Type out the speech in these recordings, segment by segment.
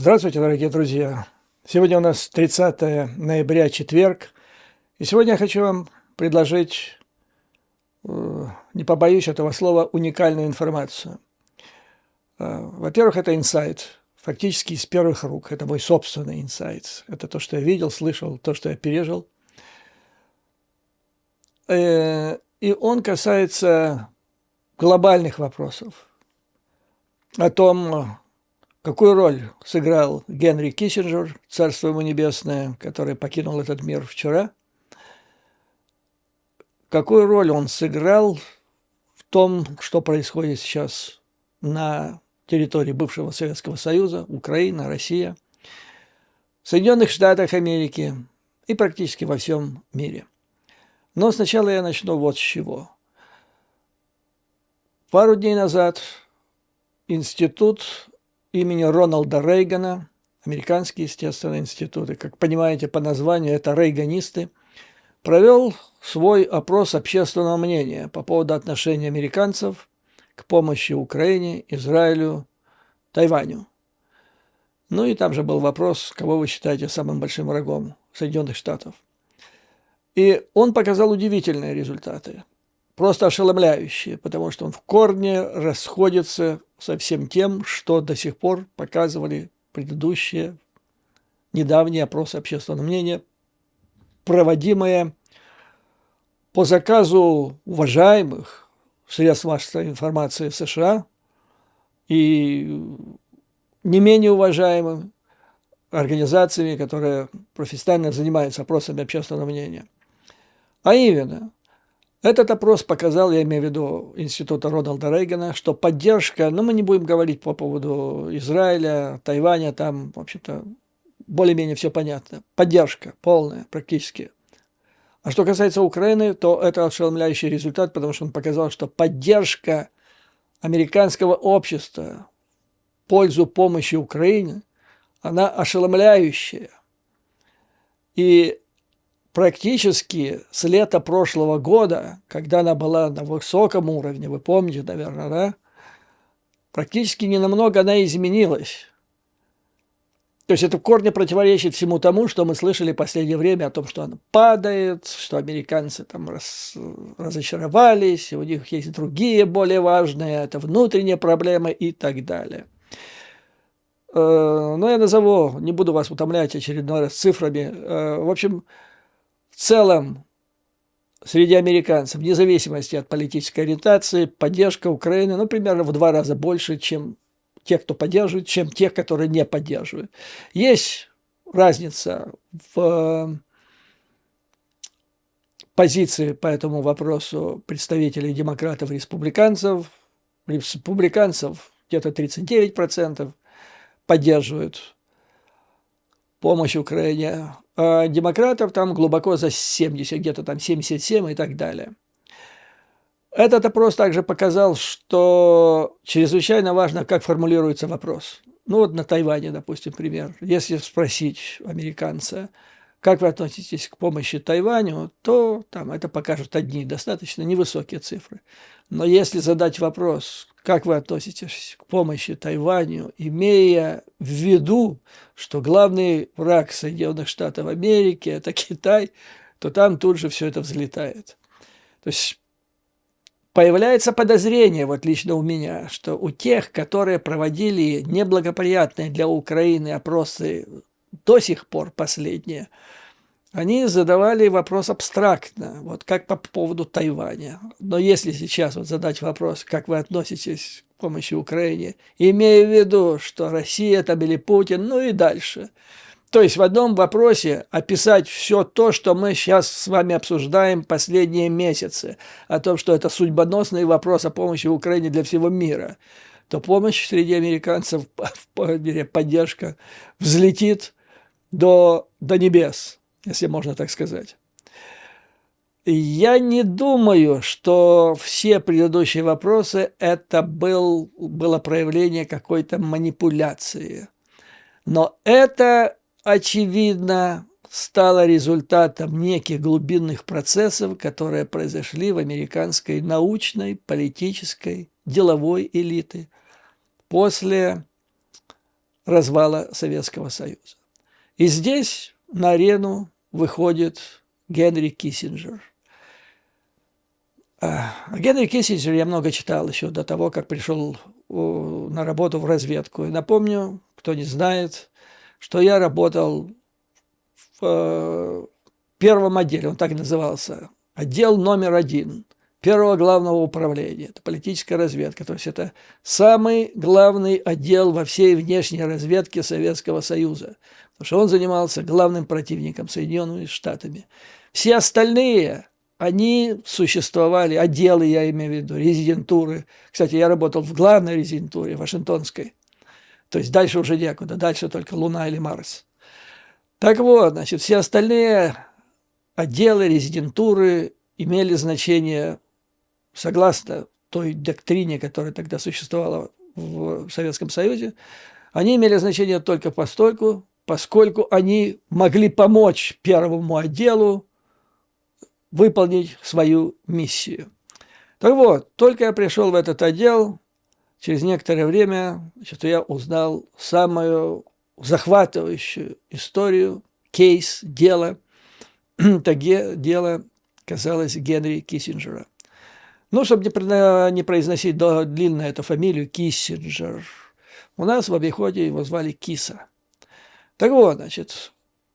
Здравствуйте, дорогие друзья! Сегодня у нас 30 ноября, четверг. И сегодня я хочу вам предложить, не побоюсь этого слова, уникальную информацию. Во-первых, это инсайт, фактически из первых рук. Это мой собственный инсайт. Это то, что я видел, слышал, то, что я пережил. И он касается глобальных вопросов. О том, какую роль сыграл Генри Киссинджер, царство ему небесное, который покинул этот мир вчера? Какую роль он сыграл в том, что происходит сейчас на территории бывшего Советского Союза, Украина, Россия, в Соединенных Штатах Америки и практически во всем мире? Но сначала я начну вот с чего. Пару дней назад институт имени Рональда Рейгана, американский, естественно, институт, и, как понимаете по названию, это рейганисты, провел свой опрос общественного мнения по поводу отношения американцев к помощи Украине, Израилю, Тайваню. Ну и там же был вопрос, кого вы считаете самым большим врагом Соединенных Штатов. И он показал удивительные результаты, просто ошеломляющие, потому что он в корне расходится со всем тем, что до сих пор показывали предыдущие недавние опросы общественного мнения, проводимые по заказу уважаемых средств массовой информации США и не менее уважаемыми организациями, которые профессионально занимаются опросами общественного мнения. А именно, этот опрос показал, я имею в виду института Рональда Рейгана, что поддержка, мы не будем говорить по поводу Израиля, Тайваня, там, в общем-то, более-менее все понятно. Поддержка полная практически. А что касается Украины, то это ошеломляющий результат, потому что он показал, что поддержка американского общества в пользу помощи Украине, она ошеломляющая. И практически с лета прошлого года, когда она была на высоком уровне, вы помните, наверное, да? Практически ненамного она изменилась. То есть это в корне противоречит всему тому, что мы слышали в последнее время о том, что она падает, что американцы там разочаровались, у них есть другие более важные, это внутренние проблемы и так далее. Но я назову, не буду вас утомлять очередной раз цифрами. В общем, в целом, среди американцев, вне зависимости от политической ориентации, поддержка Украины, примерно в 2 раза больше, чем те, кто поддерживает, чем те, которые не поддерживают. Есть разница в позиции по этому вопросу представителей демократов и республиканцев. Республиканцев где-то 39% поддерживают помощь Украине, а демократов там глубоко за 70, где-то там 77 и так далее. Этот опрос также показал, что чрезвычайно важно, как формулируется вопрос. Вот на Тайване, допустим, пример. Если спросить американца, как вы относитесь к помощи Тайваню, то там это покажут одни достаточно невысокие цифры. Но если задать вопрос, как вы относитесь к помощи Тайваню, имея в виду, что главный враг Соединенных Штатов Америки – это Китай, то там тут же все это взлетает. То есть появляется подозрение, вот лично у меня, что у тех, которые проводили неблагоприятные для Украины опросы до сих пор последние, они задавали вопрос абстрактно, вот как по поводу Тайваня. Но если сейчас вот задать вопрос, как вы относитесь к помощи Украине, имея в виду, что Россия там или Путин, и дальше. То есть в одном вопросе описать все то, что мы сейчас с вами обсуждаем последние месяцы, о том, что это судьбоносный вопрос о помощи Украине для всего мира, то помощь среди американцев, поддержка взлетит до небес, если можно так сказать. Я не думаю, что все предыдущие вопросы это было проявление какой-то манипуляции. Но это, очевидно, стало результатом неких глубинных процессов, которые произошли в американской научной, политической, деловой элиты после развала Советского Союза. И здесь на арену выходит Генри Киссинджер. О Генри Киссинджере я много читал еще до того, как пришел на работу в разведку. И напомню, кто не знает, что я работал в первом отделе, он так и назывался, отдел номер 1 первого главного управления. Это политическая разведка. То есть это самый главный отдел во всей внешней разведке Советского Союза. Потому что он занимался главным противником Соединенными Штатами. Все остальные, они существовали, отделы, я имею в виду, резидентуры. Кстати, я работал в главной резидентуре, Вашингтонской. То есть дальше уже некуда, дальше только Луна или Марс. Так вот, значит, все остальные отделы, резидентуры имели значение, согласно той доктрине, которая тогда существовала в Советском Союзе, они имели значение только постольку, поскольку они могли помочь первому отделу выполнить свою миссию. Так вот, только я пришел в этот отдел, через некоторое время я узнал самую захватывающую историю, кейс, дело. Дело касалось Генри Киссинджера. Ну, чтобы не произносить длинно эту фамилию, Киссинджер, у нас в обиходе его звали Киса. Так вот, значит,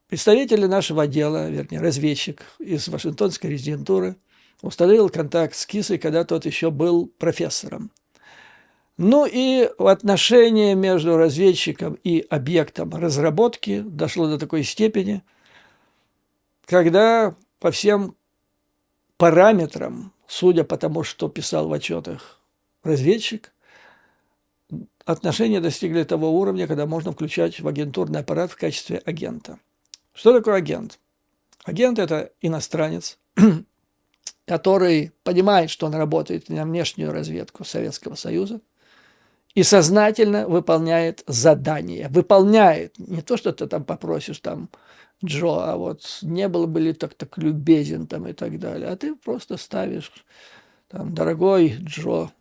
представители нашего отдела, вернее, разведчик из Вашингтонской резидентуры, установил контакт с Кисой, когда тот еще был профессором. Ну и отношение между разведчиком и объектом разработки дошло до такой степени, когда по всем параметрам, судя по тому, что писал в отчетах разведчик, отношения достигли того уровня, когда можно включать в агентурный аппарат в качестве агента. Что такое агент? Агент – это иностранец, который понимает, что он работает на внешнюю разведку Советского Союза и сознательно выполняет задание. Выполняет. Не то, что ты там попросишь, там, Джо, а вот не был бы ли так любезен там и так далее. А ты просто ставишь, там, дорогой Джо,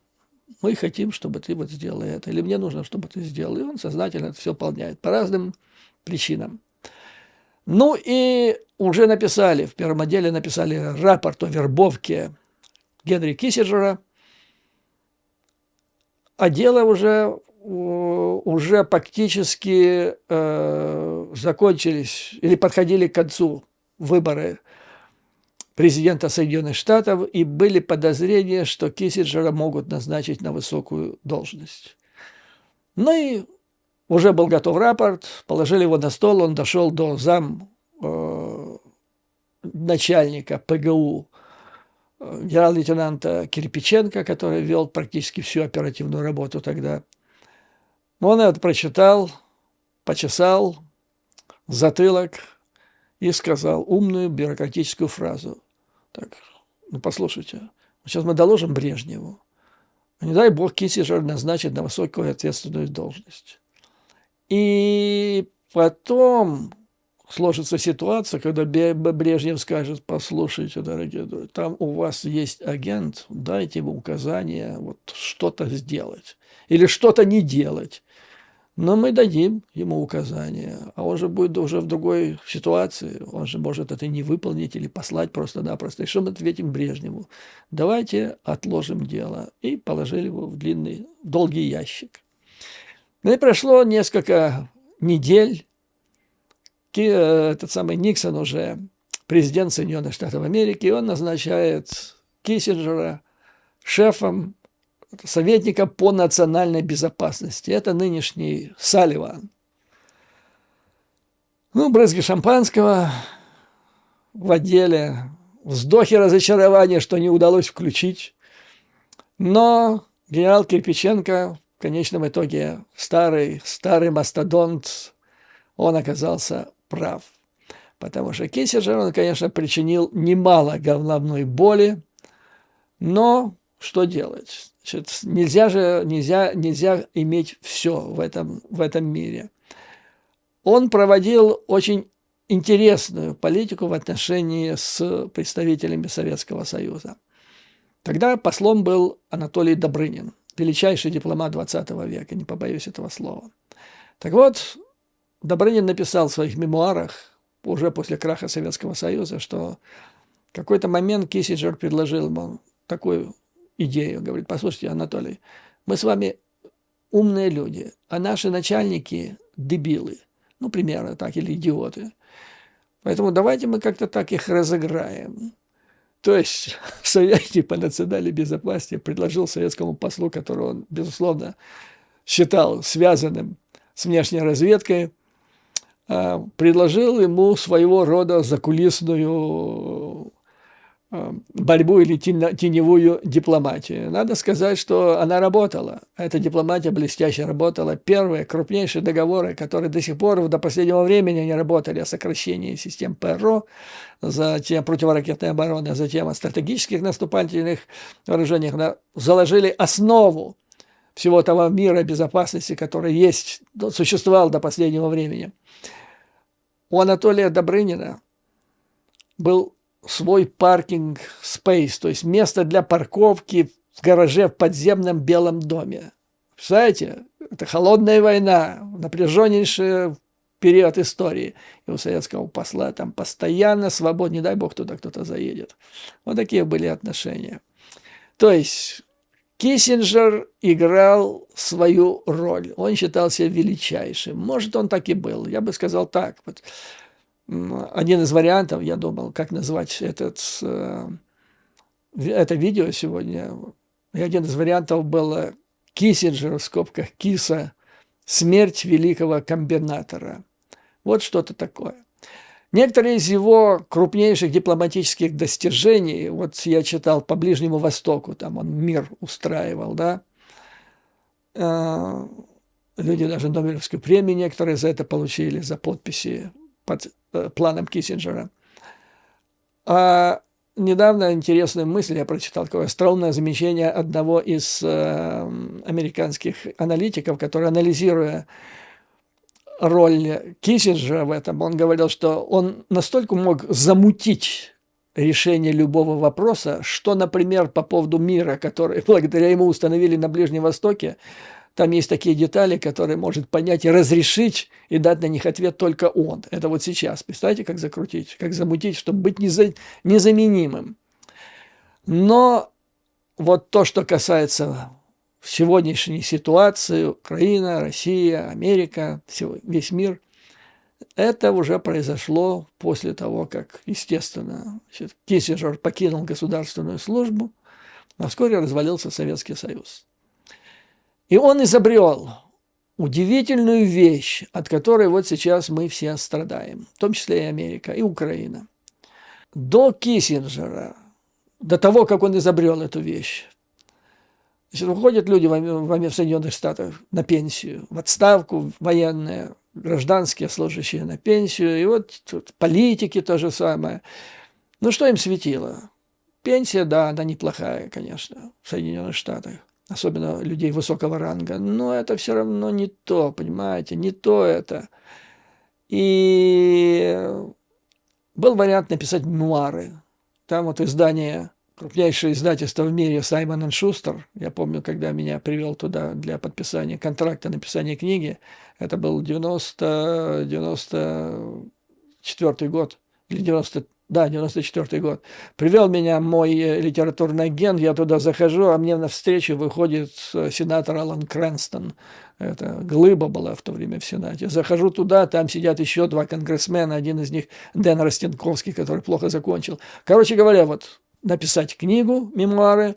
мы хотим, чтобы ты вот сделал это, или мне нужно, чтобы ты сделал. И он сознательно это все выполняет по разным причинам. Ну и уже написали, в первом отделе написали рапорт о вербовке Генри Киссинджера, а дело уже практически закончились или подходили к концу выборы президента Соединенных Штатов, и были подозрения, что Киссинджера могут назначить на высокую должность. Ну и уже был готов рапорт, положили его на стол, он дошел до начальника ПГУ, генерал-лейтенанта Кирпиченко, который вел практически всю оперативную работу тогда. Он это прочитал, почесал затылок и сказал умную бюрократическую фразу. Так, ну послушайте, сейчас мы доложим Брежневу. Не дай бог Киссинджер назначит на высокую ответственную должность. И потом сложится ситуация, когда Брежнев скажет: послушайте, дорогие друзья, там у вас есть агент, дайте ему указания вот что-то сделать или что-то не делать. Но мы дадим ему указания, а он же будет уже в другой ситуации, он же может это не выполнить или послать просто-напросто. И что мы ответим Брежневу? Давайте отложим дело. И положили его в долгий ящик. Ну и прошло несколько недель. Этот самый Никсон уже президент Соединенных Штатов Америки, и он назначает Киссинджера шефом, советником по национальной безопасности. Это нынешний Салливан. Ну, брызги шампанского в отделе, вздохи разочарования, что не удалось включить. Но генерал Кирпиченко в конечном итоге, старый мастодонт, он оказался прав. Потому что Киссинджер, он, конечно, причинил немало головной боли, но что делать? Значит, нельзя иметь все в этом мире. Он проводил очень интересную политику в отношении с представителями Советского Союза. Тогда послом был Анатолий Добрынин, величайший дипломат XX века, не побоюсь этого слова. Так вот, Добрынин написал в своих мемуарах, уже после краха Советского Союза, что в какой-то момент Киссинджер предложил ему такую идею. Говорит: послушайте, Анатолий, мы с вами умные люди, а наши начальники дебилы. Ну, примерно так, или идиоты. Поэтому давайте мы как-то так их разыграем. То есть советник по национальной безопасности предложил советскому послу, которого он, безусловно, считал связанным с внешней разведкой, предложил ему своего рода закулисную борьбу или теневую дипломатию. Надо сказать, что она работала. Эта дипломатия блестяще работала. Первые крупнейшие договоры, которые до сих пор, до последнего времени не работали, о сокращении систем ПРО, затем противоракетной обороны, а затем о стратегических наступательных вооружениях, заложили основу всего того мира безопасности, который есть, существовал до последнего времени. У Анатолия Добрынина был свой паркинг-спейс, то есть место для парковки в гараже в подземном Белом доме. Представляете, это холодная война, напряженнейший период истории. И у советского посла там постоянно свободно, не дай бог туда кто-то заедет. Вот такие были отношения. То есть Киссинджер играл свою роль. Он считал себя величайшим. Может, он так и был. Я бы сказал так. Вот. Один из вариантов, я думал, как назвать это видео сегодня. И один из вариантов был Киссинджер, в скобках Киса, смерть великого комбинатора. Вот что-то такое. Некоторые из его крупнейших дипломатических достижений, вот я читал по Ближнему Востоку, там он мир устраивал, да, люди даже Нобелевскую премию некоторые за это получили, за подписи под планом Киссинджера. А недавно интересную мысль я прочитал, такое остроумное замечание одного из американских аналитиков, который, анализируя роль Киссинджера в этом, он говорил, что он настолько мог замутить решение любого вопроса, что, например, по поводу мира, который благодаря ему установили на Ближнем Востоке, там есть такие детали, которые может понять и разрешить, и дать на них ответ только он. Это вот сейчас. Представляете, как закрутить, как замутить, чтобы быть незаменимым. Но вот то, что касается сегодняшней ситуации, Украина, Россия, Америка, весь мир, это уже произошло после того, как, естественно, Киссинджер покинул государственную службу, а вскоре развалился Советский Союз. И он изобрел удивительную вещь, от которой вот сейчас мы все страдаем, в том числе и Америка, и Украина. До Киссинджера, до того, как он изобрел эту вещь, уходят люди в Соединенных Штатах на пенсию, в отставку, военные, гражданские служащие на пенсию, и вот тут политики то же самое. Ну, что им светило? Пенсия, да, она неплохая, конечно, в Соединенных Штатах, особенно людей высокого ранга, но это все равно не то, понимаете, не то это. И был вариант написать мемуары. Там вот издание, крупнейшее издательство в мире, Саймон энд Шустер, я помню, когда меня привел туда для подписания контракта, написания книги, это был 94-й год, или 94-й год. Привел меня мой литературный агент, я туда захожу, а мне навстречу выходит сенатор Алан Крэнстон. Это глыба была в то время в Сенате. Захожу туда, там сидят еще два конгрессмена, один из них Дэн Ростенковский, который плохо закончил. Короче говоря, вот написать книгу, мемуары,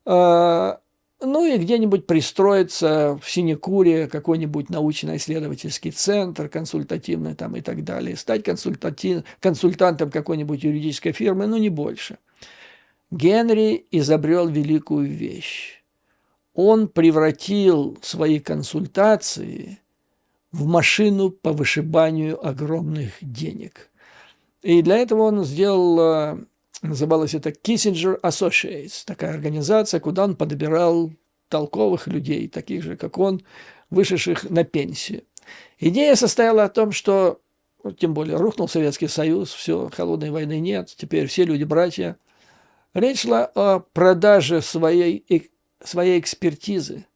ну и где-нибудь пристроиться в синекуре, какой-нибудь научно-исследовательский центр консультативный там и так далее, стать консультантом какой-нибудь юридической фирмы, но не больше. Генри изобрел великую вещь. Он превратил свои консультации в машину по вышибанию огромных денег. И для этого он сделал... Называлось это Kissinger Associates, такая организация, куда он подбирал толковых людей, таких же, как он, вышедших на пенсию. Идея состояла в том, что, ну, тем более, рухнул Советский Союз, все, холодной войны нет, теперь все люди братья. Речь шла о продаже своей экспертизы,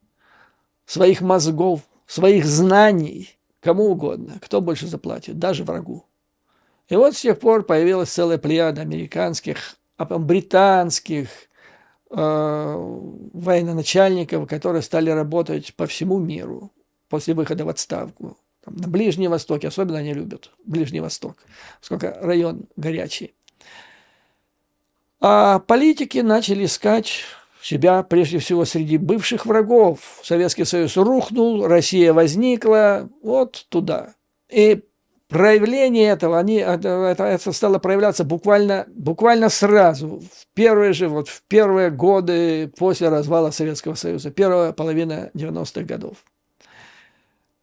своих мозгов, своих знаний кому угодно, кто больше заплатит, даже врагу. И вот с тех пор появилась целая плеяда американских, британских военачальников, которые стали работать по всему миру после выхода в отставку. Там, на Ближнем Востоке, особенно они любят Ближний Восток, поскольку район горячий. А политики начали искать себя прежде всего среди бывших врагов. Советский Союз рухнул, Россия возникла, вот туда. И проявление этого, это стало проявляться буквально сразу, в первые годы после развала Советского Союза, первая половина 90-х годов.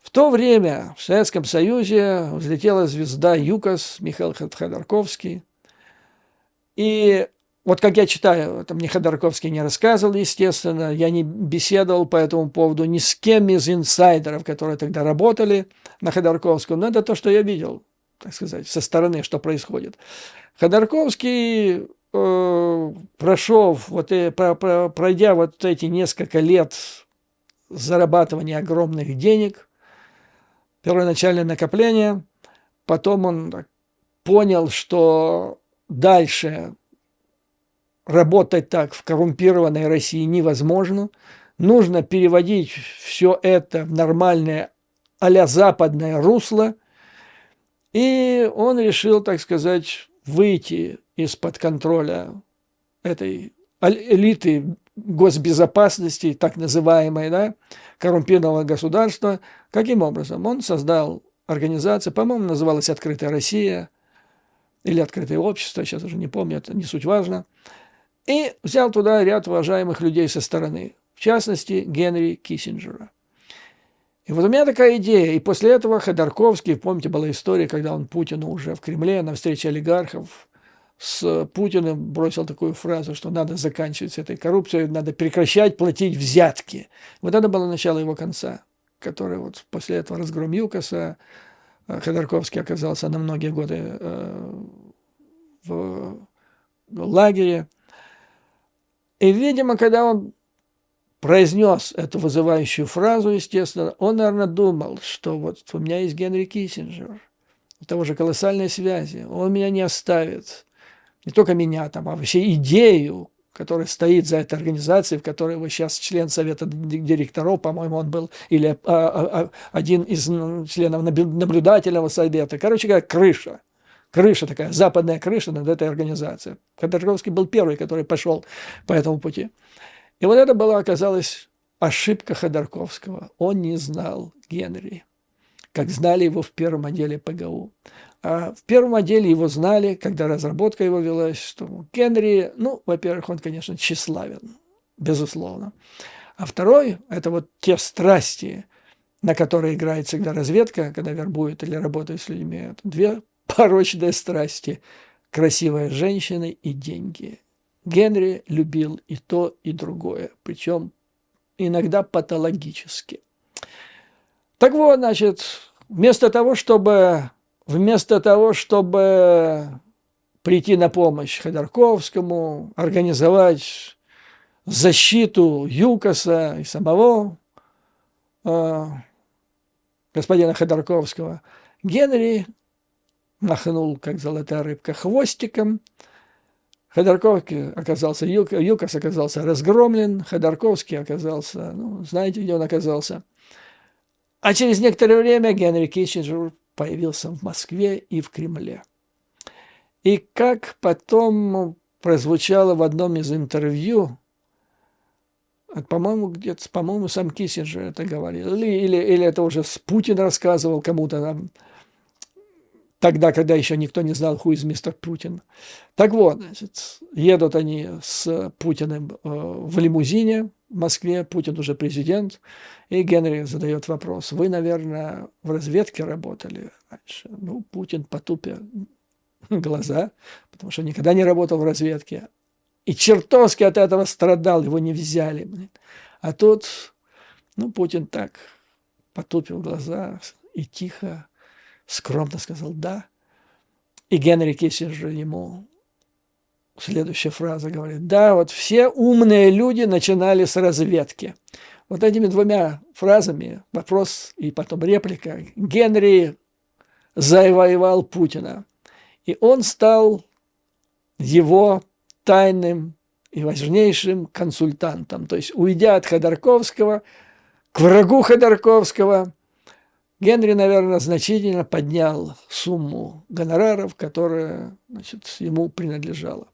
В то время в Советском Союзе взлетела звезда ЮКОС, Михаил Ходорковский. И вот как я читаю, это мне Ходорковский не рассказывал, естественно, я не беседовал по этому поводу ни с кем из инсайдеров, которые тогда работали на Ходорковском, но это то, что я видел, так сказать, со стороны, что происходит. Ходорковский пройдя вот эти несколько лет зарабатывания огромных денег, первоначальное накопление, потом он понял, что дальше работать так в коррумпированной России невозможно. Нужно переводить все это в нормальное а-ля западное русло. И он решил, так сказать, выйти из-под контроля этой элиты госбезопасности, так называемой, да, коррумпированного государства. Каким образом? Он создал организацию, по-моему, называлась «Открытая Россия» или «Открытое общество», сейчас уже не помню, это не суть важно. И взял туда ряд уважаемых людей со стороны, в частности, Генри Киссинджера. И вот у меня такая идея. И после этого Ходорковский, помните, была история, когда он Путину уже в Кремле на встрече олигархов с Путиным бросил такую фразу, что надо заканчивать с этой коррупцией, надо прекращать платить взятки. Вот это было начало его конца, который вот после этого разгром ЮКОСа, Ходорковский оказался на многие годы в лагере. И, видимо, когда он произнес эту вызывающую фразу, естественно, он, наверное, думал, что вот у меня есть Генри Киссинджер, у того же колоссальные связи, он меня не оставит. Не только меня там, а вообще идею, которая стоит за этой организацией, в которой его сейчас член совета директоров, по-моему, он был, или один из членов наблюдательного совета. Короче говоря, крыша. Крыша такая, западная крыша над этой организацией. Ходорковский был первый, который пошел по этому пути. И вот это была, оказалась, ошибка Ходорковского. Он не знал Генри, как знали его в первом отделе ПГУ. А в первом отделе его знали, когда разработка его велась, что Генри, ну, во-первых, он, конечно, тщеславен, безусловно. А второй – это вот те страсти, на которые играет всегда разведка, когда вербует или работает с людьми. Это две порочные страсти – красивая женщина и деньги. Генри любил и то, и другое, причем иногда патологически. Так вот, значит, вместо того, чтобы прийти на помощь Ходорковскому, организовать защиту ЮКОСа и самого господина Ходорковского, Генри махнул, как золотая рыбка, хвостиком. Ходорковский оказался, ЮКОС оказался разгромлен, Ходорковский оказался, ну, знаете, где он оказался. А через некоторое время Генри Киссинджер появился в Москве и в Кремле. И как потом прозвучало в одном из интервью, по-моему, сам Киссинджер это говорил, или это уже Путин рассказывал кому-то там, тогда, когда еще никто не знал, who is Mr. Putin. Так вот, значит, едут они с Путиным в лимузине в Москве, Путин уже президент, и Генри задает вопрос: вы, наверное, в разведке работали раньше? Ну, Путин потупя глаза, потому что никогда не работал в разведке, и чертовски от этого страдал, его не взяли. А тут, ну, Путин так потупил глаза и тихо, скромно сказал «да». И Генри Киссинджер ему следующая фраза говорит: да, вот все умные люди начинали с разведки. Вот этими двумя фразами, вопрос и потом реплика, Генри завоевал Путина. И он стал его тайным и важнейшим консультантом. То есть, уйдя от Ходорковского к врагу Ходорковского, Генри, наверное, значительно поднял сумму гонораров, которая, значит, ему принадлежала.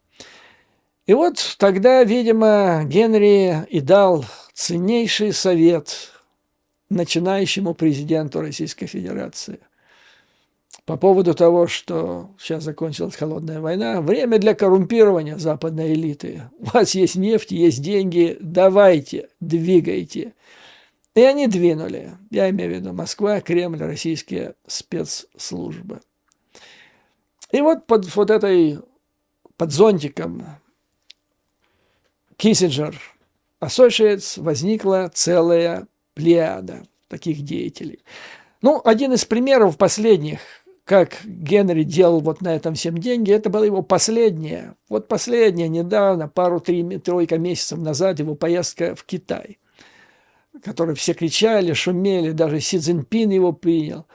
И вот тогда, видимо, Генри и дал ценнейший совет начинающему президенту Российской Федерации по поводу того, что сейчас закончилась холодная война, время для коррумпирования западной элиты. У вас есть нефть, есть деньги, давайте, двигайте. И они двинули. Я имею в виду Москва, Кремль, российские спецслужбы. И вот под зонтиком Kissinger Associates возникла целая плеяда таких деятелей. Ну, один из примеров последних, как Генри делал вот на этом всем деньги, это было его последнее, недавно, пару-тройка месяцев назад, его поездка в Китай, который все кричали, шумели, даже Си Цзиньпин его принял.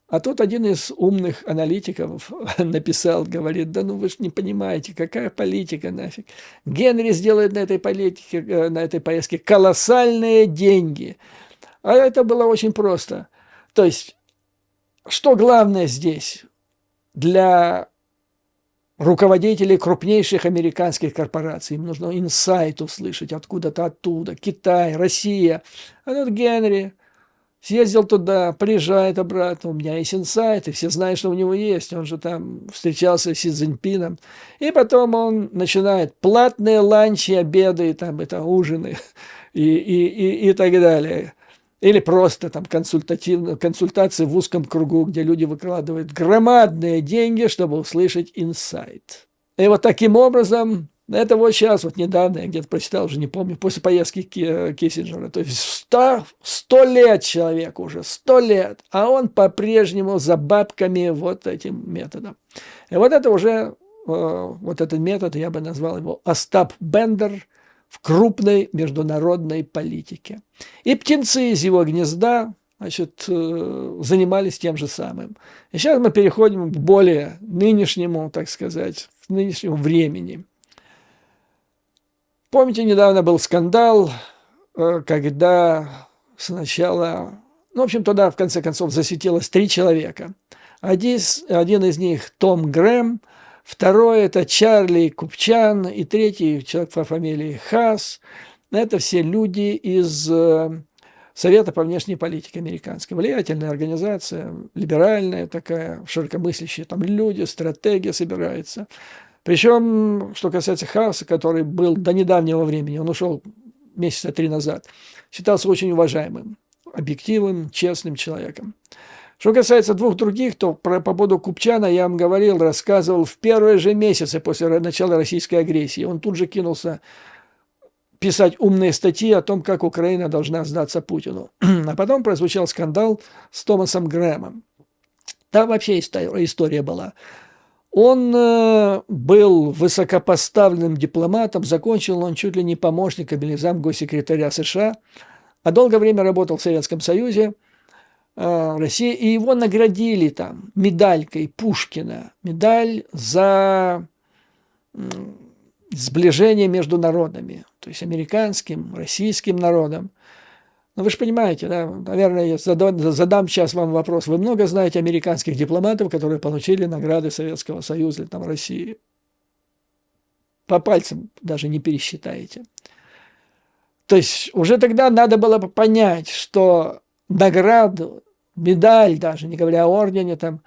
А тут один из умных аналитиков написал, говорит, да ну вы же не понимаете, какая политика нафиг. Генри сделает на этой поездке колоссальные деньги. А это было очень просто. То есть, что главное здесь для руководителей крупнейших американских корпораций? Им нужно инсайт услышать откуда-то оттуда. Китай, Россия. А тут Генри съездил туда, приезжает обратно, у меня есть инсайт, и все знают, что у него есть. Он же там встречался с Си Цзиньпином. И потом он начинает платные ланчи, обеды, там, это ужины и так далее. Или просто там консультации в узком кругу, где люди выкладывают громадные деньги, чтобы услышать инсайт. И вот таким образом, это вот сейчас, вот недавно, я где-то прочитал, уже не помню, после поездки Киссинджера, то есть 100 лет человеку уже, 100 лет, а он по-прежнему за бабками вот этим методом. И вот это уже, вот этот метод, я бы назвал его Остап Бендер, в крупной международной политике. И птенцы из его гнезда, значит, занимались тем же самым. И сейчас мы переходим к более нынешнему, так сказать, к нынешнему времени. Помните, недавно был скандал, когда сначала, ну, в общем, туда, в конце концов, засветилось 3 человека. Один из них Том Грэм, второй – это Чарли Купчан, и третий человек по фамилии Хаас. Это все люди из Совета по внешней политике американской. Влиятельная организация, либеральная такая, широкомыслящие там люди, стратегия собирается. Причем, что касается Хааса, который был до недавнего времени, он ушел месяца 3 назад, считался очень уважаемым, объективным, честным человеком. Что касается 2 других, то по поводу Купчана я вам говорил, рассказывал в первые же месяцы после начала российской агрессии. Он тут же кинулся писать умные статьи о том, как Украина должна сдаться Путину. А потом прозвучал скандал с Томасом Грэмом. Там вообще история была. Он был высокопоставленным дипломатом, закончил он чуть ли не помощником или замгоссекретаря США, а долгое время работал в Советском Союзе, России, и его наградили там медалькой Пушкина, медаль за сближение между народами, то есть американским, российским народом. Ну, вы же понимаете, да, наверное, я задам сейчас вам вопрос. Вы много знаете американских дипломатов, которые получили награды Советского Союза или там России? По пальцам даже не пересчитаете. То есть уже тогда надо было понять, что награду, медаль даже, не говоря о ордене, там,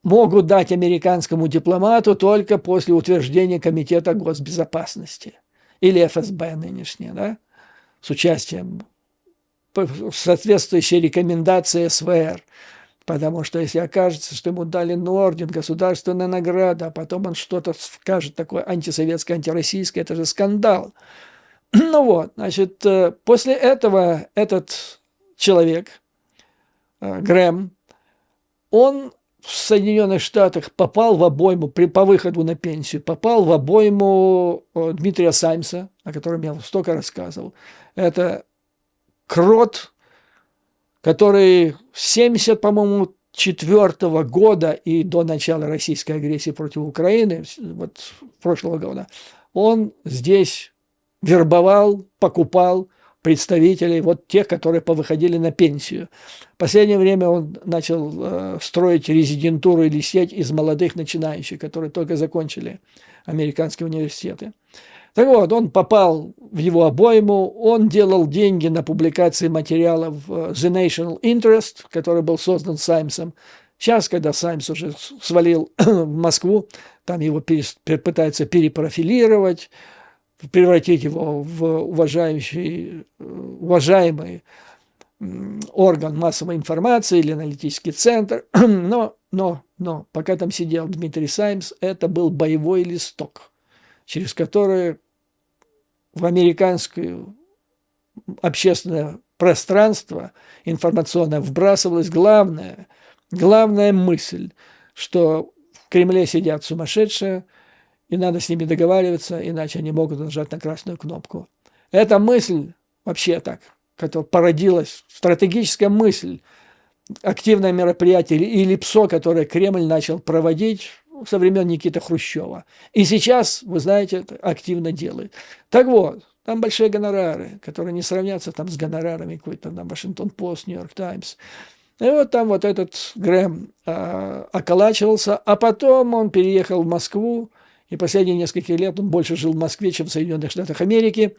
могут дать американскому дипломату только после утверждения Комитета госбезопасности или ФСБ нынешнее, да, с участием соответствующей рекомендации СВР. Потому что если окажется, что ему дали орден, государственная награда, а потом он что-то скажет такое антисоветское, антироссийское, это же скандал. Ну вот, значит, после этого этот человек, Грэм, он в Соединенных Штатах попал в обойму, по выходу на пенсию, попал в обойму Дмитрия Саймса, о котором я столько рассказывал. Это крот, который с 70, по-моему, 4-го года и до начала российской агрессии против Украины, вот прошлого года, он здесь вербовал, покупал представителей, вот тех, которые повыходили на пенсию. В последнее время он начал строить резидентуру или сеть из молодых начинающих, которые только закончили американские университеты. Так вот, он попал в его обойму, он делал деньги на публикации материалов The National Interest, который был создан Саймсом. Сейчас, когда Саймс уже свалил в Москву, там его пытаются перепрофилировать, превратить его в уважаемый орган массовой информации или аналитический центр. Но пока там сидел Дмитрий Саймс, это был боевой листок, через который в американское общественное пространство информационное вбрасывалась главная мысль, что в Кремле сидят сумасшедшие, и надо с ними договариваться, иначе они могут нажать на красную кнопку. Эта мысль вообще так, которая породилась, стратегическая мысль, активное мероприятие или ПСО, которое Кремль начал проводить со времен Никиты Хрущева. И сейчас, вы знаете, это активно делает. Так вот, там большие гонорары, которые не сравнятся там с гонорарами какой-то на Вашингтон-Пост, Нью-Йорк Таймс. И вот там вот этот Грэм околачивался, а потом он переехал в Москву, и последние несколько лет он больше жил в Москве, чем в Соединенных Штатах Америки.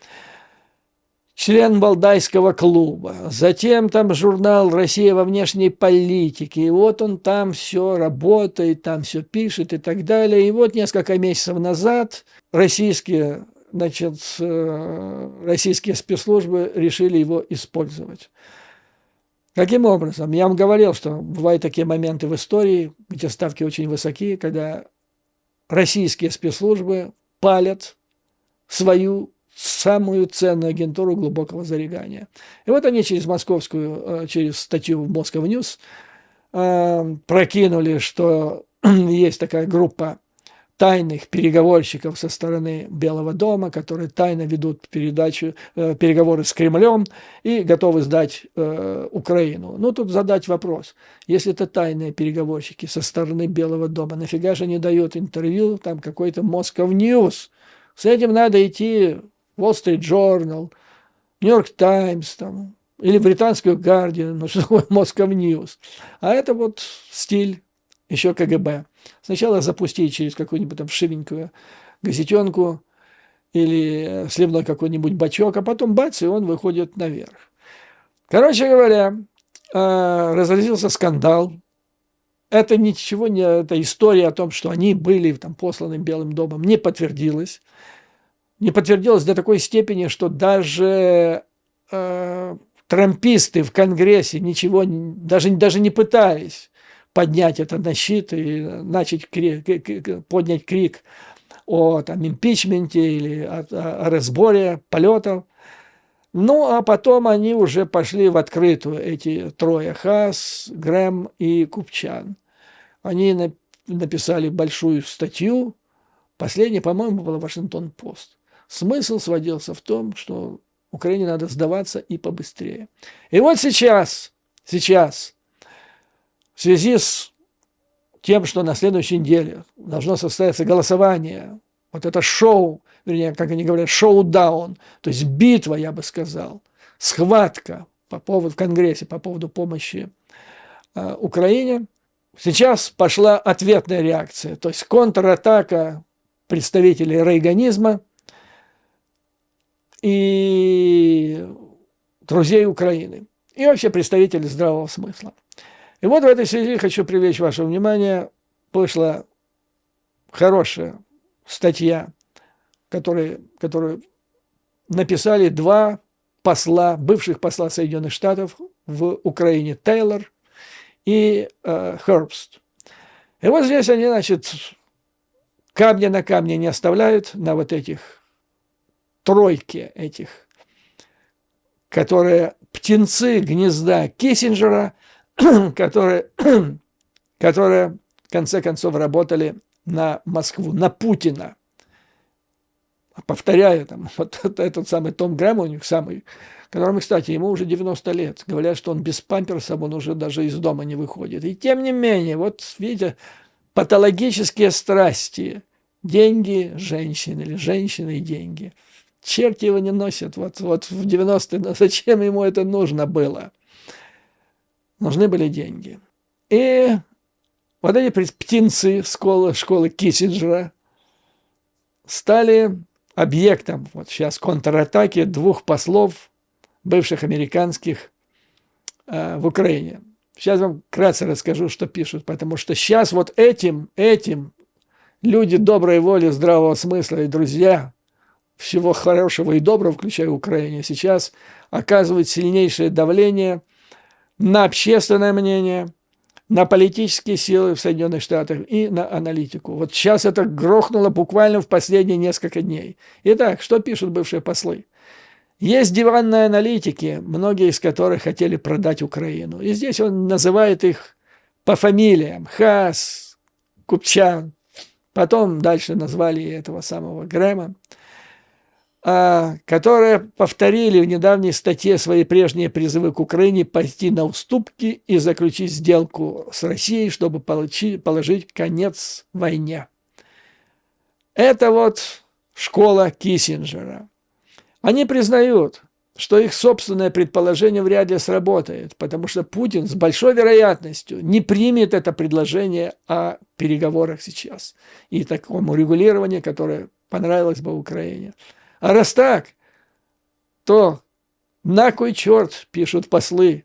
Член Валдайского клуба. Затем там журнал «Россия во внешней политике». И вот он там все работает, там все пишет и так далее. И вот несколько месяцев назад российские спецслужбы решили его использовать. Каким образом? Я вам говорил, что бывают такие моменты в истории, где ставки очень высоки, когда российские спецслужбы палят свою самую ценную агентуру глубокого зарегания. И вот они через статью в Moscow News прокинули, что есть такая группа тайных переговорщиков со стороны Белого дома, которые тайно ведут переговоры с Кремлем и готовы сдать Украину. Ну, тут задать вопрос. Если это тайные переговорщики со стороны Белого дома, нафига же не дают интервью там какой-то Moscow News? С этим надо идти в Wall Street Journal, New York Times там, или британскую Guardian, ну, что такое Moscow News. А это вот стиль еще КГБ. Сначала запустить через какую-нибудь там вшивенькую газетенку или сливной какой-нибудь бачок, а потом бац, и он выходит наверх. Короче говоря, разразился скандал. Это ничего не... Это история о том, что они были там посланы Белым домом, не подтвердилась. Не подтвердилось до такой степени, что даже трамписты в Конгрессе ничего, даже не пытались поднять это на щит и поднять крик о там, импичменте или о разборе полетов. Ну, а потом они уже пошли в открытую, эти трое, Хаас, Грэм и Купчан. Они написали большую статью, последняя, по-моему, была Вашингтон-Пост. Смысл сводился в том, что Украине надо сдаваться и побыстрее. И вот сейчас, в связи с тем, что на следующей неделе должно состояться голосование, вот это шоу, вернее, как они говорят, шоу-даун, то есть битва, я бы сказал, схватка в Конгрессе по поводу помощи Украине, сейчас пошла ответная реакция, то есть контратака представителей рейганизма и друзей Украины, и вообще представителей здравого смысла. И вот в этой связи хочу привлечь ваше внимание, вышла хорошая статья, которую написали два бывших посла Соединенных Штатов в Украине, Тейлор и Хербст. И вот здесь они, значит, камня на камне не оставляют на вот этих тройке этих, которые птенцы гнезда Киссинджера, которые которые, в конце концов, работали на Москву, на Путина. Повторяю, там, вот этот самый Том Грэм у них самый, которому, кстати, ему уже 90 лет. Говорят, что он без памперсов, он уже даже из дома не выходит. И тем не менее, вот видите, патологические страсти. Деньги, женщины, или женщины и деньги. Черти его не носят. Вот в 90-е, но зачем ему это нужно было? Нужны были деньги. И вот эти птенцы школы Киссинджера стали объектом вот сейчас контратаки двух послов, бывших американских, в Украине. Сейчас вам вкратце расскажу, что пишут, потому что сейчас вот этим люди доброй воли, здравого смысла и друзья всего хорошего и доброго, включая Украине, сейчас оказывают сильнейшее давление на общественное мнение, на политические силы в Соединенных Штатах и на аналитику. Вот сейчас это грохнуло буквально в последние несколько дней. Итак, что пишут бывшие послы? Есть диванные аналитики, многие из которых хотели продать Украину. И здесь он называет их по фамилиям. Хаас, Купчан. Потом дальше назвали этого самого Грэма, которые повторили в недавней статье свои прежние призывы к Украине пойти на уступки и заключить сделку с Россией, чтобы положить конец войне. Это вот школа Киссинджера. Они признают, что их собственное предположение вряд ли сработает, потому что Путин с большой вероятностью не примет это предложение о переговорах сейчас и такому регулированию, которое понравилось бы Украине. А раз так, то на кой черт, пишут послы,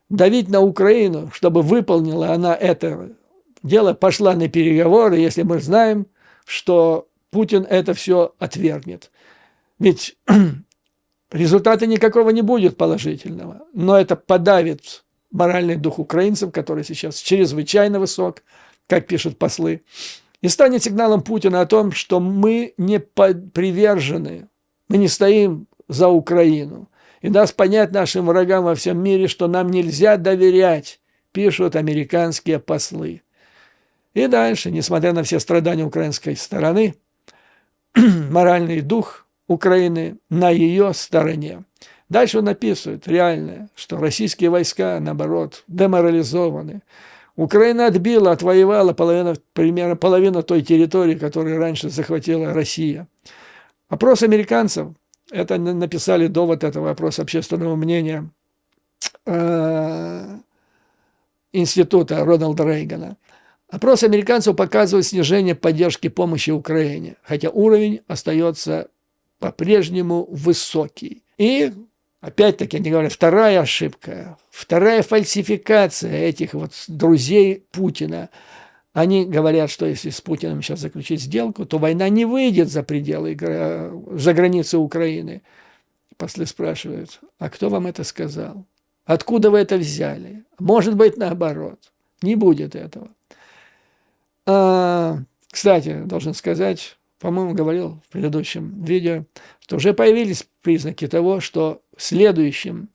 давить на Украину, чтобы выполнила она это дело, пошла на переговоры, если мы знаем, что Путин это все отвергнет. Ведь результата никакого не будет положительного, но это подавит моральный дух украинцев, который сейчас чрезвычайно высок, как пишут послы, и станет сигналом Путина о том, что мы не привержены, мы не стоим за Украину. И даст понять нашим врагам во всем мире, что нам нельзя доверять, пишут американские послы. И дальше, несмотря на все страдания украинской стороны, моральный дух Украины на ее стороне. Дальше он описывает реально, что российские войска, наоборот, деморализованы. Украина отбила, отвоевала примерно половину той территории, которую раньше захватила Россия. Опрос американцев, это написали до вот этого опроса общественного мнения института Рональда Рейгана. Опрос американцев показывает снижение поддержки помощи Украине, хотя уровень остается по-прежнему высокий. И, опять-таки, они говорят, вторая ошибка, вторая фальсификация этих вот друзей Путина. Они говорят, что если с Путиным сейчас заключить сделку, то война не выйдет за пределы, за границы Украины. Послы спрашивают, а кто вам это сказал? Откуда вы это взяли? Может быть, наоборот. Не будет этого. Кстати, должен сказать, по-моему, говорил в предыдущем видео, что уже появились признаки того, что следующим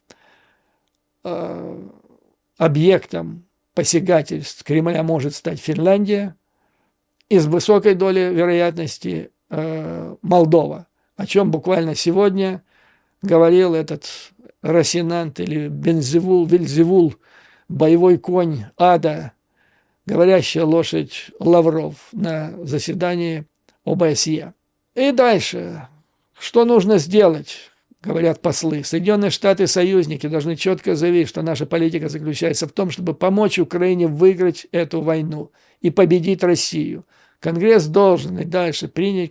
объектом посягательств Кремля может стать Финляндия и с высокой долей вероятности Молдова, о чем буквально сегодня говорил этот Росинант или Вельзевул, боевой конь ада, говорящая лошадь Лавров на заседании ОБСЕ. И дальше, что нужно сделать, говорят послы. Соединенные Штаты и союзники должны четко заявить, что наша политика заключается в том, чтобы помочь Украине выиграть эту войну и победить Россию. Конгресс должен и дальше принять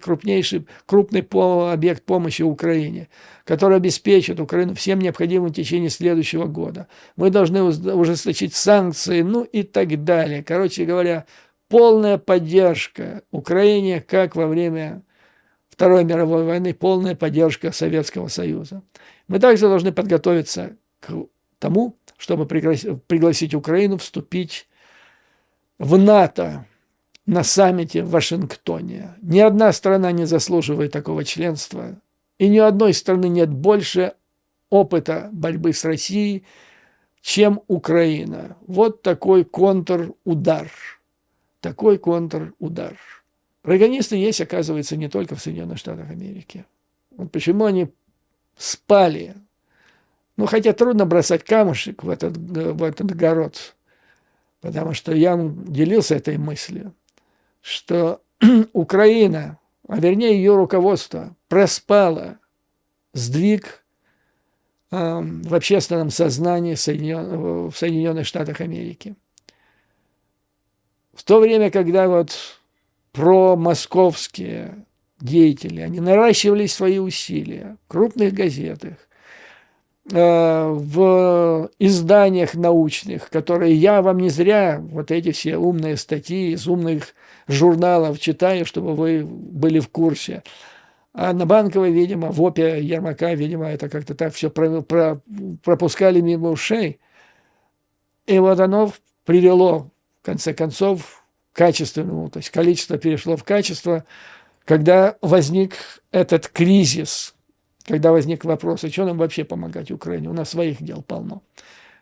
крупный объект помощи Украине, который обеспечит Украину всем необходимым в течение следующего года. Мы должны ужесточить санкции, ну и так далее. Короче говоря, полная поддержка Украине, как во время Второй мировой войны, полная поддержка Советского Союза. Мы также должны подготовиться к тому, чтобы пригласить Украину вступить в НАТО на саммите в Вашингтоне. Ни одна страна не заслуживает такого членства, и ни у одной страны нет больше опыта борьбы с Россией, чем Украина. Вот такой контрудар. Такой контрудар. Рейганисты есть, оказывается, не только в Соединенных Штатах Америки. Вот почему они спали. Ну, хотя трудно бросать камушек в этот огород, потому что я делился этой мыслью, что Украина, а вернее ее руководство, проспало сдвиг в общественном сознании в Соединенных Штатах Америки. В то время, когда вот промосковские деятели, они наращивали свои усилия в крупных газетах, в изданиях научных, которые я вам не зря вот эти все умные статьи из умных журналов читаю, чтобы вы были в курсе. А на Банковой, видимо, в ОПе Ермака, видимо, это как-то так все пропускали мимо ушей. И вот оно привело, в конце концов, к качественному, то есть количество перешло в качество, когда возник этот кризис, когда возник вопрос, а что нам вообще помогать Украине? У нас своих дел полно.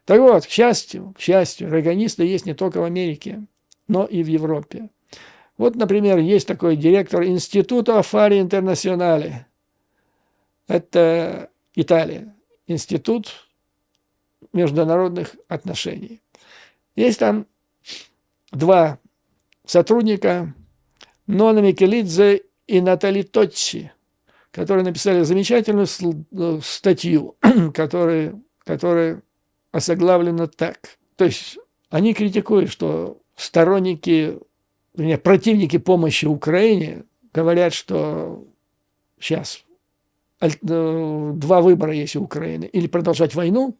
Так вот, к счастью, рейганисты есть не только в Америке, но и в Европе. Вот, например, есть такой директор Института Афари Интернационале. Это Италия. Институт международных отношений. Есть там два сотрудника, Нона Микелидзе и Натали Точчи, которые написали замечательную статью, которая озаглавлена так. То есть они критикуют, что противники помощи Украине говорят, что сейчас два выбора есть у Украины. Или продолжать войну,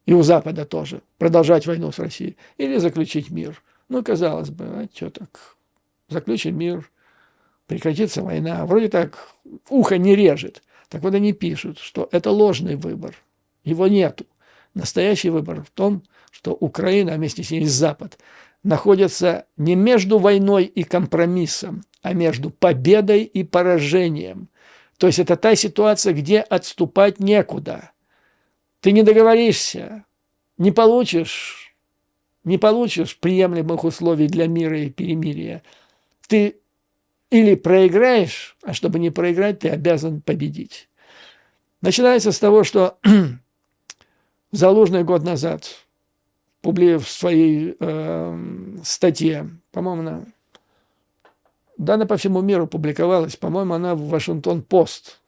и у Запада тоже, продолжать войну с Россией, или заключить мир. Ну, казалось бы, а что так, заключим мир, прекратится война, вроде так ухо не режет. Так вот они пишут, что это ложный выбор, его нету. Настоящий выбор в том, что Украина, а вместе с ней Запад, находятся не между войной и компромиссом, а между победой и поражением. То есть это та ситуация, где отступать некуда. Ты не договоришься, не получишь приемлемых условий для мира и перемирия. Ты или проиграешь, а чтобы не проиграть, ты обязан победить. Начинается с того, что Залужный год назад в своей статье, по-моему, она по всему миру публиковалась, по-моему, она в Вашингтон-Пост,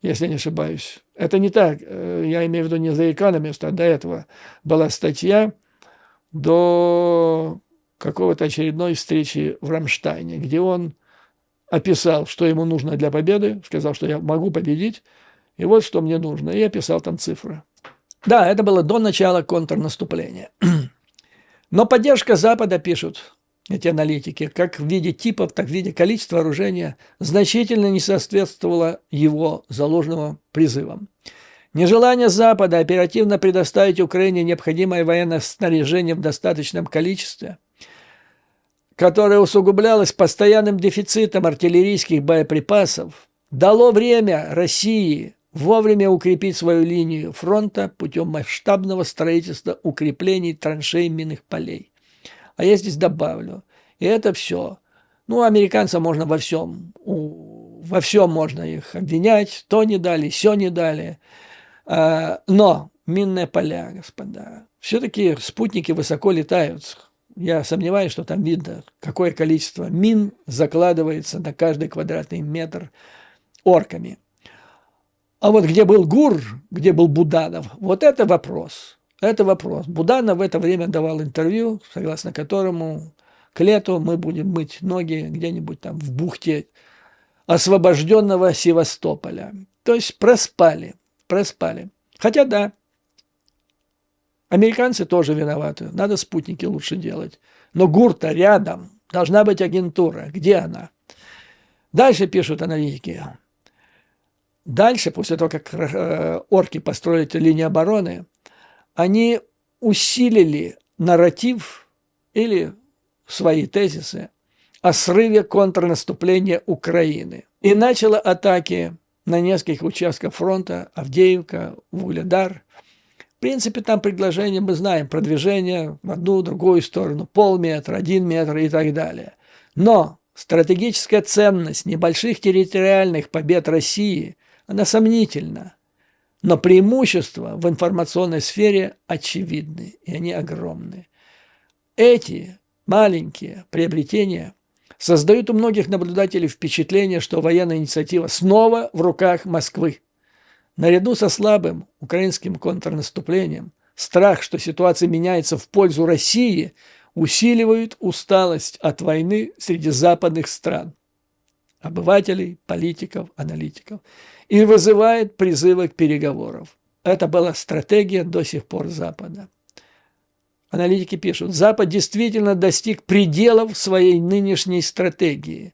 если не ошибаюсь. Это не так, я имею в виду не The Economist, а до этого была статья до какого-то очередной встречи в Рамштайне, где он описал, что ему нужно для победы, сказал, что я могу победить, и вот что мне нужно, и описал там цифры. Да, это было до начала контрнаступления. Но поддержка Запада, пишут эти аналитики, как в виде типов, так и в виде количества вооружения, значительно не соответствовала его заложенным призывам. Нежелание Запада оперативно предоставить Украине необходимое военное снаряжение в достаточном количестве, которое усугублялось постоянным дефицитом артиллерийских боеприпасов, дало время России вовремя укрепить свою линию фронта путем масштабного строительства укреплений, траншей, минных полей. А я здесь добавлю, и это все. Ну, американцам можно во всем можно их обвинять, то не дали, сё не дали. Но минные поля, господа, все-таки спутники высоко летают. Я сомневаюсь, что там видно, какое количество мин закладывается на каждый квадратный метр орками. А вот где был ГУР, где был Буданов, вот это вопрос. Это вопрос. Буданов в это время давал интервью, согласно которому к лету мы будем мыть ноги где-нибудь там в бухте освобожденного Севастополя. То есть проспали. Хотя да, американцы тоже виноваты. Надо спутники лучше делать. Но ГУР-то рядом. Должна быть агентура. Где она? Дальше пишут аналитики. Дальше, после того, как орки построили линию обороны, они усилили нарратив или свои тезисы о срыве контрнаступления Украины. И начало атаки на нескольких участках фронта: Авдеевка, Вугледар, принципе, там предложения мы знаем, продвижение в одну, другую сторону, полметра, 1 метр и так далее. Но стратегическая ценность небольших территориальных побед России, она сомнительна. Но преимущества в информационной сфере очевидны, и они огромны. Эти маленькие приобретения создают у многих наблюдателей впечатление, что военная инициатива снова в руках Москвы. Наряду со слабым украинским контрнаступлением, страх, что ситуация меняется в пользу России, усиливают усталость от войны среди западных стран, обывателей, политиков, аналитиков, и вызывает призывы к переговорам. Это была стратегия до сих пор Запада. Аналитики пишут, Запад действительно достиг пределов своей нынешней стратегии.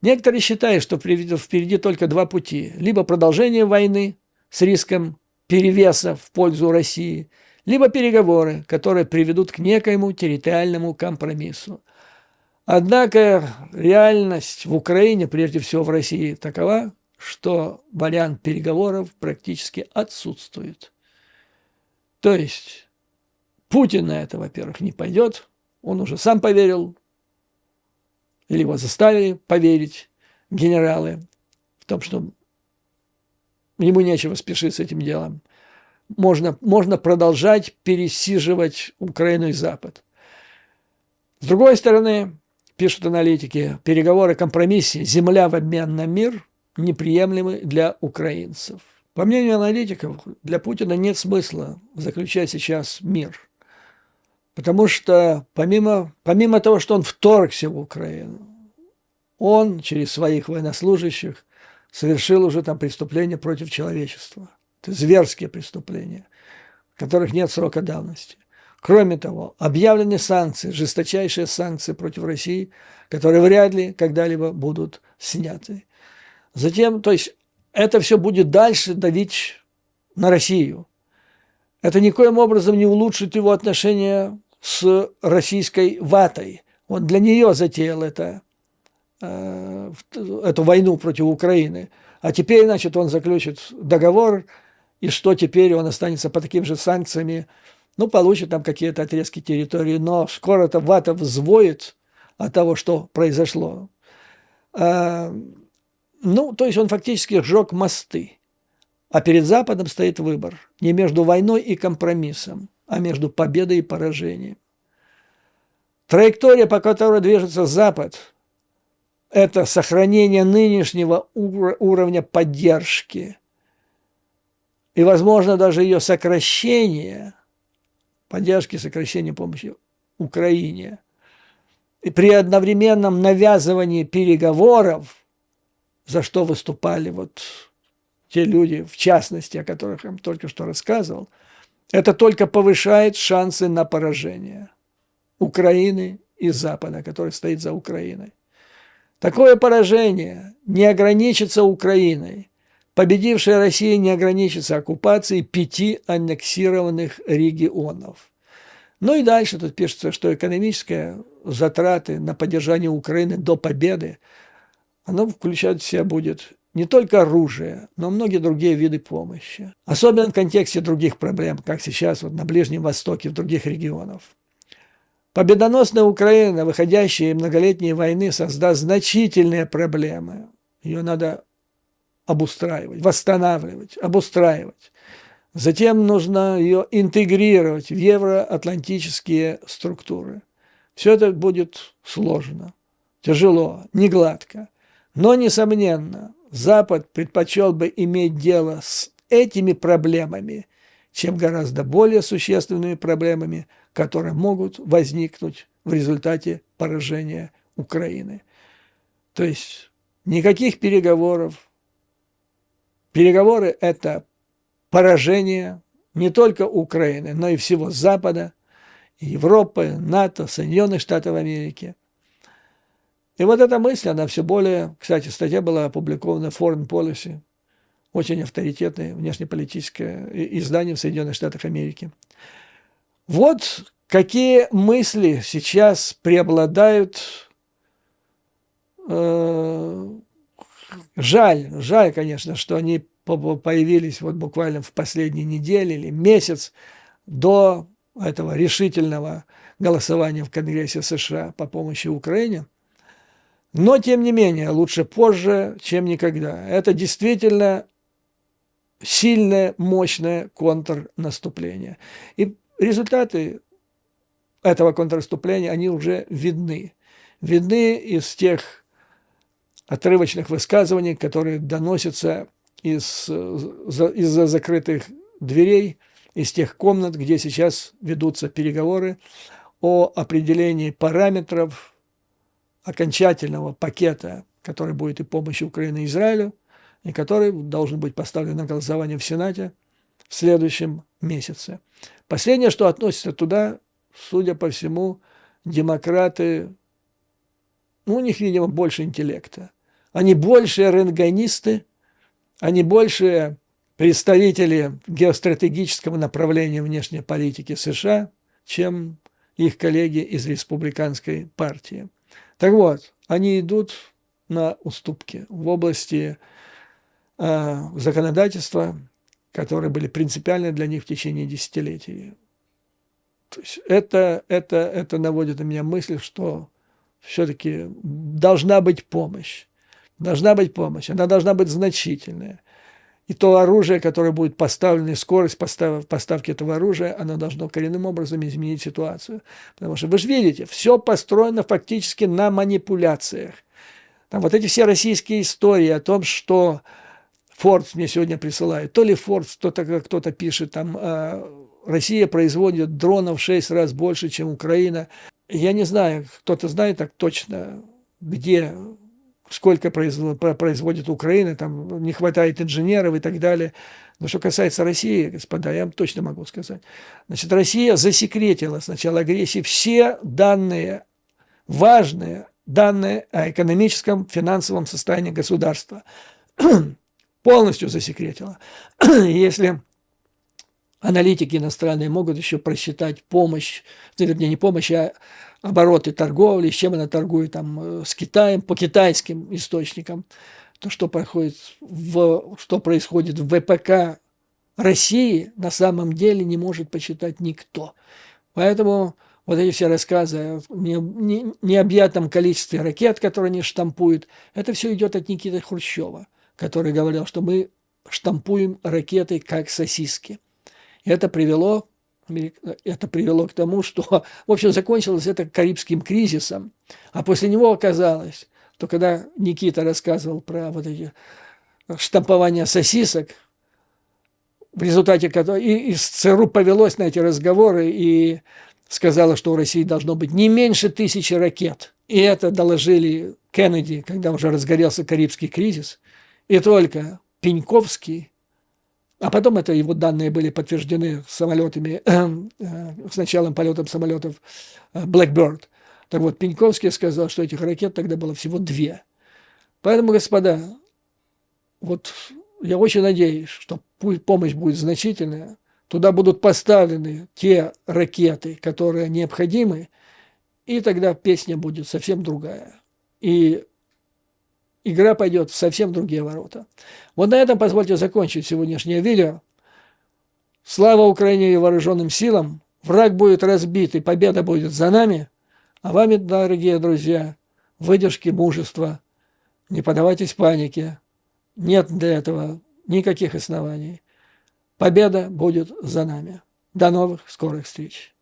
Некоторые считают, что впереди только два пути. Либо продолжение войны с риском перевеса в пользу России, либо переговоры, которые приведут к некоему территориальному компромиссу. Однако реальность в Украине, прежде всего в России, такова, что вариант переговоров практически отсутствует. То есть Путин на это, во-первых, не пойдет, он уже сам поверил, или его заставили поверить генералы в том, что ему нечего спешить с этим делом. Можно продолжать пересиживать Украину и Запад. С другой стороны, пишут аналитики, переговоры о компромиссе «земля в обмен на мир» неприемлемы для украинцев. По мнению аналитиков, для Путина нет смысла заключать сейчас мир. Потому что помимо того, что он вторгся в Украину, он через своих военнослужащих совершил уже там преступления против человечества. Это зверские преступления, в которых нет срока давности. Кроме того, объявлены санкции, жесточайшие санкции против России, которые вряд ли когда-либо будут сняты. Затем, то есть, это все будет дальше давить на Россию. Это никоим образом не улучшит его отношения с российской ватой. Он для нее затеял эту войну против Украины. А теперь, значит, он заключит договор, и что теперь он останется под такими же санкциями, ну, получит там какие-то отрезки территории, но скоро эта вата взвоет от того, что произошло. Ну, то есть он фактически сжег мосты. А перед Западом стоит выбор не между войной и компромиссом, а между победой и поражением. Траектория, по которой движется Запад, это сохранение нынешнего уровня поддержки и, возможно, даже ее сокращение, поддержки, сокращение помощи Украине, и при одновременном навязывании переговоров, за что выступали вот те люди, в частности, о которых я вам только что рассказывал, это только повышает шансы на поражение Украины и Запада, который стоит за Украиной. Такое поражение не ограничится Украиной. Победившая Россия не ограничится оккупацией 5 аннексированных регионов. Ну и дальше тут пишется, что экономические затраты на поддержание Украины до победы, оно включать в себя будет не только оружие, но многие другие виды помощи. Особенно в контексте других проблем, как сейчас вот на Ближнем Востоке, в других регионах. Победоносная Украина, выходящая из многолетней войны, создаст значительные проблемы. Ее надо обустраивать, восстанавливать, обустраивать. Затем нужно ее интегрировать в евроатлантические структуры. Все это будет сложно, тяжело, не гладко. Но, несомненно, Запад предпочел бы иметь дело с этими проблемами, чем гораздо более существенными проблемами, которые могут возникнуть в результате поражения Украины. То есть никаких переговоров. Переговоры – это поражение не только Украины, но и всего Запада, Европы, НАТО, Соединенных Штатов Америки. И вот эта мысль, она все более... Кстати, статья была опубликована в Foreign Policy, очень авторитетное внешнеполитическое издание в Соединенных Штатах Америки. Вот какие мысли сейчас преобладают. Жаль, конечно, что они появились вот буквально в последней неделе или месяц, до этого решительного голосования в Конгрессе США по помощи Украине. Но, тем не менее, лучше позже, чем никогда. Это действительно сильное, мощное контрнаступление. И результаты этого контрнаступления, они уже видны. Видны из тех отрывочных высказываний, которые доносятся из-за закрытых дверей, из тех комнат, где сейчас ведутся переговоры о определении параметров окончательного пакета, который будет и помощи Украине и Израилю, и который должен быть поставлен на голосование в Сенате в следующем месяце. Последнее, что относится туда, судя по всему, демократы, у них, видимо, больше интеллекта. Они больше рентгенисты, они больше представители геостратегического направления внешней политики США, чем их коллеги из республиканской партии. Так вот, они идут на уступки в области законодательства, которые были принципиальны для них в течение десятилетий. То есть это наводит на меня мысль, что все-таки должна быть помощь. Должна быть помощь. Она должна быть значительная. И то оружие, которое будет поставлено, и скорость поставки этого оружия, оно должно коренным образом изменить ситуацию. Потому что вы же видите, все построено фактически на манипуляциях. Там вот эти все российские истории о том, что Forbes мне сегодня присылает, то ли Forbes, кто-то пишет, там Россия производит дронов в 6 раз больше, чем Украина. Я не знаю, кто-то знает так точно, где, сколько производит Украина, там не хватает инженеров и так далее. Но что касается России, господа, я вам точно могу сказать. Значит, Россия засекретила с начала агрессии все данные, важные данные о экономическом, финансовом состоянии государства. Полностью засекретила. Если аналитики иностранные могут еще просчитать помощь, вернее, не помощь, а обороты торговли, с чем она торгует там, с Китаем, по китайским источникам, то, что происходит в ВПК России, на самом деле не может посчитать никто. Поэтому вот эти все рассказы о необъятном количестве ракет, которые они штампуют, это все идет от Никиты Хрущева, который говорил, что мы штампуем ракеты как сосиски. И это привело к тому, что, в общем, закончилось это Карибским кризисом. А после него оказалось, что когда Никита рассказывал про вот эти штампования сосисок, в результате которого из ЦРУ повелось на эти разговоры и сказала, что у России должно быть не меньше 1000 ракет. И это доложили Кеннеди, когда уже разгорелся Карибский кризис. И только Пеньковский, а потом это его данные были подтверждены самолетами, с началом полетом самолетов Blackbird. Так вот, Пеньковский сказал, что этих ракет тогда было всего 2. Поэтому, господа, вот я очень надеюсь, что помощь будет значительная. Туда будут поставлены те ракеты, которые необходимы, и тогда песня будет совсем другая. И игра пойдет в совсем другие ворота. Вот на этом позвольте закончить сегодняшнее видео. Слава Украине и вооруженным силам. Враг будет разбит, и победа будет за нами. А вами, дорогие друзья, выдержки, мужества. Не поддавайтесь панике. Нет для этого никаких оснований. Победа будет за нами. До новых скорых встреч.